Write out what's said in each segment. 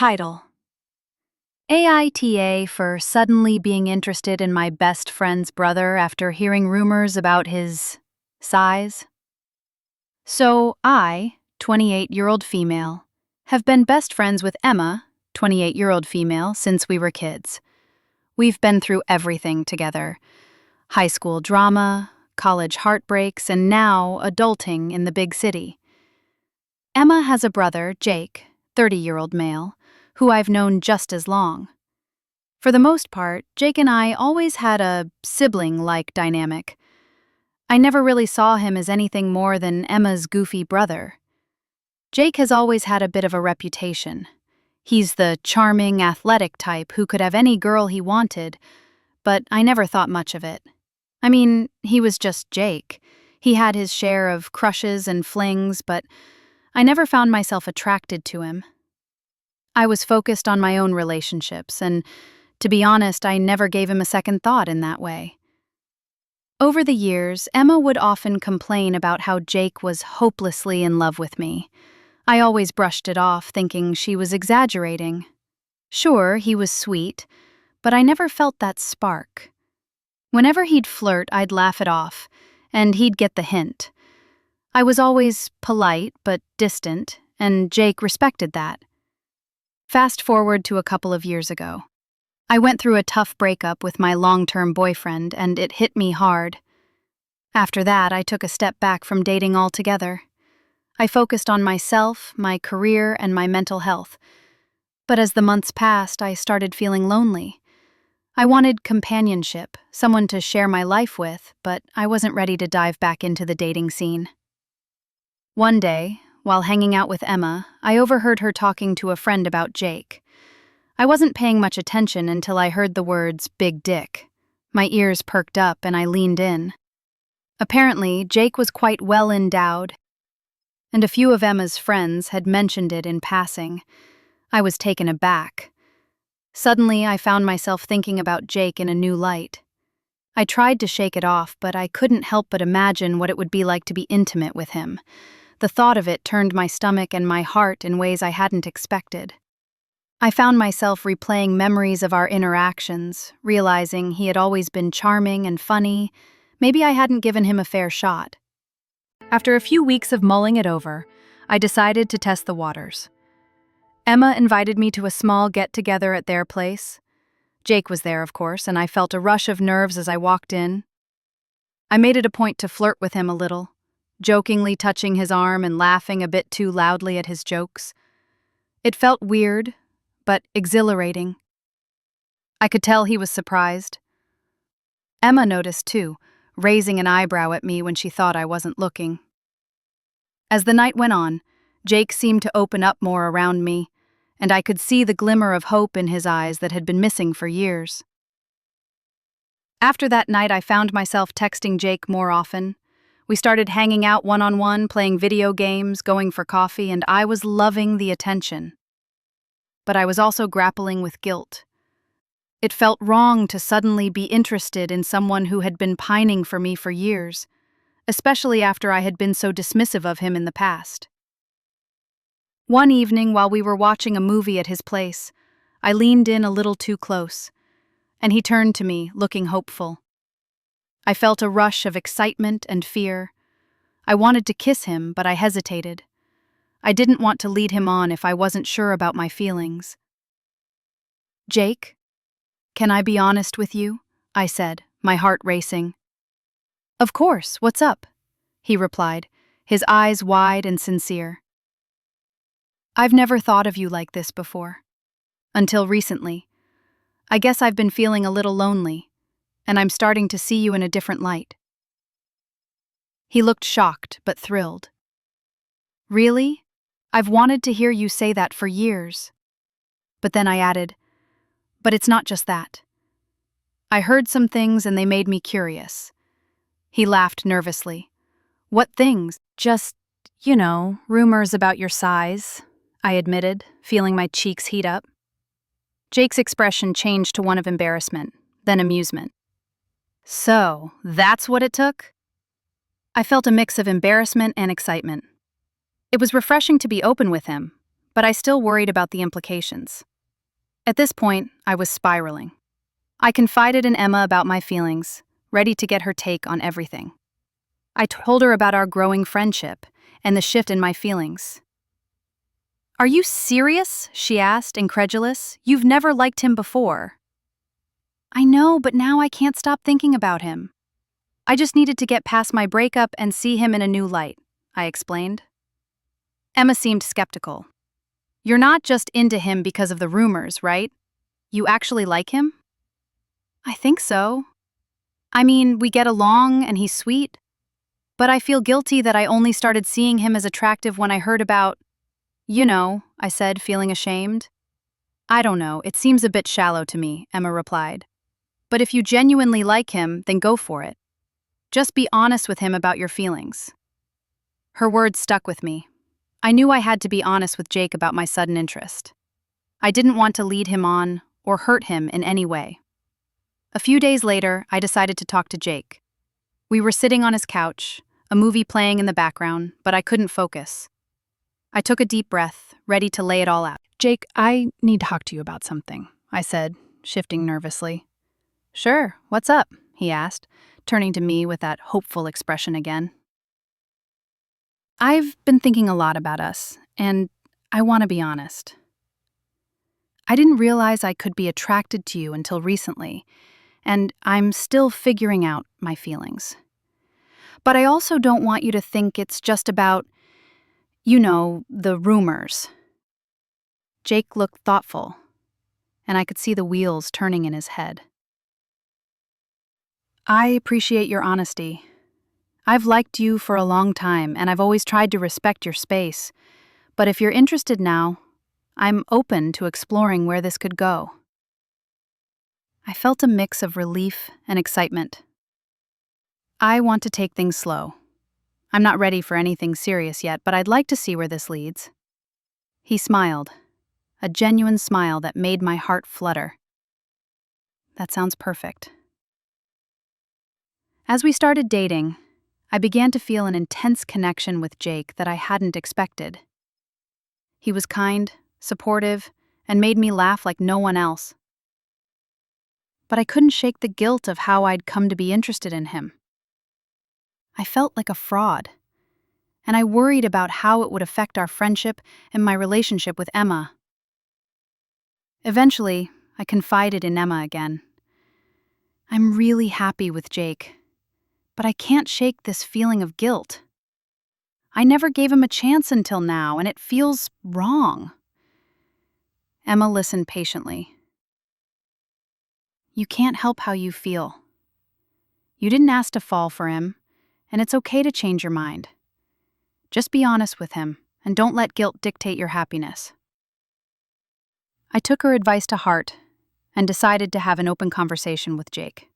Title: AITA for suddenly being interested in my best friend's brother after hearing rumors about his size. So I, 28-year-old female, have been best friends with Emma, 28-year-old female, since we were kids. We've been through everything together: high school drama, college heartbreaks, and now adulting in the big city. Emma has a brother, Jake, 30-year-old male, who I've known just as long. For the most part, Jake and I always had a sibling-like dynamic. I never really saw him as anything more than Emma's goofy brother. Jake has always had a bit of a reputation. He's the charming, athletic type who could have any girl he wanted, but I never thought much of it. I mean, he was just Jake. He had his share of crushes and flings, but I never found myself attracted to him. I was focused on my own relationships, and to be honest, I never gave him a second thought in that way. Over the years, Emma would often complain about how Jake was hopelessly in love with me. I always brushed it off, thinking she was exaggerating. Sure, he was sweet, but I never felt that spark. Whenever he'd flirt, I'd laugh it off, and he'd get the hint. I was always polite but distant, and Jake respected that. Fast forward to a couple of years ago. I went through a tough breakup with my long-term boyfriend, and it hit me hard. After that, I took a step back from dating altogether. I focused on myself, my career, and my mental health. But as the months passed, I started feeling lonely. I wanted companionship, someone to share my life with, but I wasn't ready to dive back into the dating scene. One day, while hanging out with Emma, I overheard her talking to a friend about Jake. I wasn't paying much attention until I heard the words "big dick." My ears perked up and I leaned in. Apparently, Jake was quite well endowed, and a few of Emma's friends had mentioned it in passing. I was taken aback. Suddenly, I found myself thinking about Jake in a new light. I tried to shake it off, but I couldn't help but imagine what it would be like to be intimate with him. The thought of it turned my stomach and my heart in ways I hadn't expected. I found myself replaying memories of our interactions, realizing he had always been charming and funny. Maybe I hadn't given him a fair shot. After a few weeks of mulling it over, I decided to test the waters. Emma invited me to a small get-together at their place. Jake was there, of course, and I felt a rush of nerves as I walked in. I made it a point to flirt with him a little, jokingly touching his arm and laughing a bit too loudly at his jokes. It felt weird, but exhilarating. I could tell he was surprised. Emma noticed too, raising an eyebrow at me when she thought I wasn't looking. As the night went on, Jake seemed to open up more around me, and I could see the glimmer of hope in his eyes that had been missing for years. After that night, I found myself texting Jake more often. We started hanging out one-on-one, playing video games, going for coffee, and I was loving the attention. But I was also grappling with guilt. It felt wrong to suddenly be interested in someone who had been pining for me for years, especially after I had been so dismissive of him in the past. One evening, while we were watching a movie at his place, I leaned in a little too close, and he turned to me, looking hopeful. I felt a rush of excitement and fear. I wanted to kiss him, but I hesitated. I didn't want to lead him on if I wasn't sure about my feelings. "Jake, can I be honest with you?" I said, my heart racing. "Of course, what's up?" he replied, his eyes wide and sincere. "I've never thought of you like this before. Until recently. I guess I've been feeling a little lonely, and I'm starting to see you in a different light." He looked shocked but thrilled. "Really? I've wanted to hear you say that for years." But then I added, "But it's not just that. I heard some things and they made me curious." He laughed nervously. "What things?" "Just, rumors about your size," I admitted, feeling my cheeks heat up. Jake's expression changed to one of embarrassment, then amusement. "So, that's what it took?" I felt a mix of embarrassment and excitement. It was refreshing to be open with him, but I still worried about the implications. At this point, I was spiraling. I confided in Emma about my feelings, ready to get her take on everything. I told her about our growing friendship and the shift in my feelings. "Are you serious?" she asked, incredulous. "You've never liked him before." "I know, but now I can't stop thinking about him. I just needed to get past my breakup and see him in a new light," I explained. Emma seemed skeptical. "You're not just into him because of the rumors, right? You actually like him?" "I think so. I mean, we get along and he's sweet. But I feel guilty that I only started seeing him as attractive when I heard about, I said, feeling ashamed. "I don't know, it seems a bit shallow to me," Emma replied. "But if you genuinely like him, then go for it. Just be honest with him about your feelings." Her words stuck with me. I knew I had to be honest with Jake about my sudden interest. I didn't want to lead him on or hurt him in any way. A few days later, I decided to talk to Jake. We were sitting on his couch, a movie playing in the background, but I couldn't focus. I took a deep breath, ready to lay it all out. "Jake, I need to talk to you about something," I said, shifting nervously. "Sure, what's up?" he asked, turning to me with that hopeful expression again. "I've been thinking a lot about us, and I want to be honest. I didn't realize I could be attracted to you until recently, and I'm still figuring out my feelings. But I also don't want you to think it's just about, the rumors." Jake looked thoughtful, and I could see the wheels turning in his head. "I appreciate your honesty. I've liked you for a long time, and I've always tried to respect your space. But if you're interested now, I'm open to exploring where this could go." I felt a mix of relief and excitement. "I want to take things slow. I'm not ready for anything serious yet, but I'd like to see where this leads." He smiled, a genuine smile that made my heart flutter. "That sounds perfect." As we started dating, I began to feel an intense connection with Jake that I hadn't expected. He was kind, supportive, and made me laugh like no one else. But I couldn't shake the guilt of how I'd come to be interested in him. I felt like a fraud, and I worried about how it would affect our friendship and my relationship with Emma. Eventually, I confided in Emma again. "I'm really happy with Jake, but I can't shake this feeling of guilt. I never gave him a chance until now, and it feels wrong." Emma listened patiently. "You can't help how you feel. You didn't ask to fall for him, and it's okay to change your mind. Just be honest with him, and don't let guilt dictate your happiness." I took her advice to heart and decided to have an open conversation with Jake.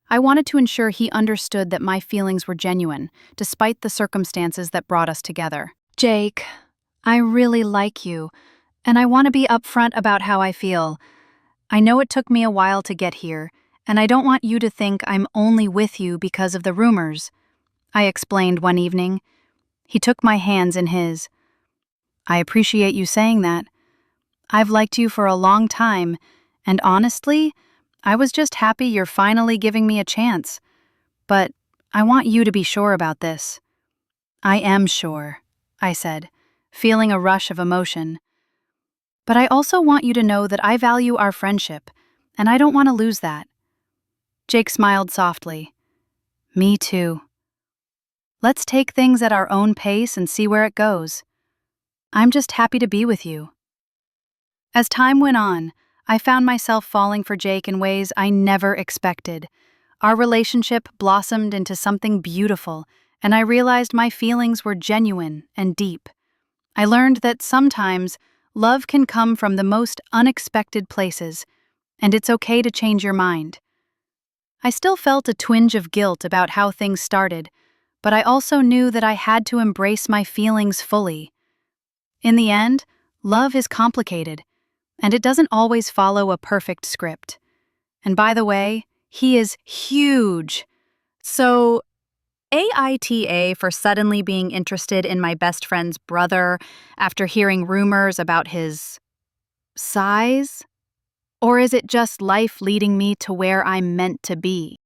I wanted to ensure he understood that my feelings were genuine, despite the circumstances that brought us together. "Jake, I really like you, and I want to be upfront about how I feel. I know it took me a while to get here, and I don't want you to think I'm only with you because of the rumors," I explained one evening. He took my hands in his. "I appreciate you saying that. I've liked you for a long time, and honestly, I was just happy you're finally giving me a chance. But I want you to be sure about this." "I am sure," I said, feeling a rush of emotion. "But I also want you to know that I value our friendship, and I don't want to lose that." Jake smiled softly. "Me too. Let's take things at our own pace and see where it goes. I'm just happy to be with you." As time went on, I found myself falling for Jake in ways I never expected. Our relationship blossomed into something beautiful, and I realized my feelings were genuine and deep. I learned that sometimes love can come from the most unexpected places, and it's okay to change your mind. I still felt a twinge of guilt about how things started, but I also knew that I had to embrace my feelings fully. In the end, love is complicated, and it doesn't always follow a perfect script. And by the way, he is huge. So, AITA for suddenly being interested in my best friend's brother after hearing rumors about his size? Or is it just life leading me to where I'm meant to be?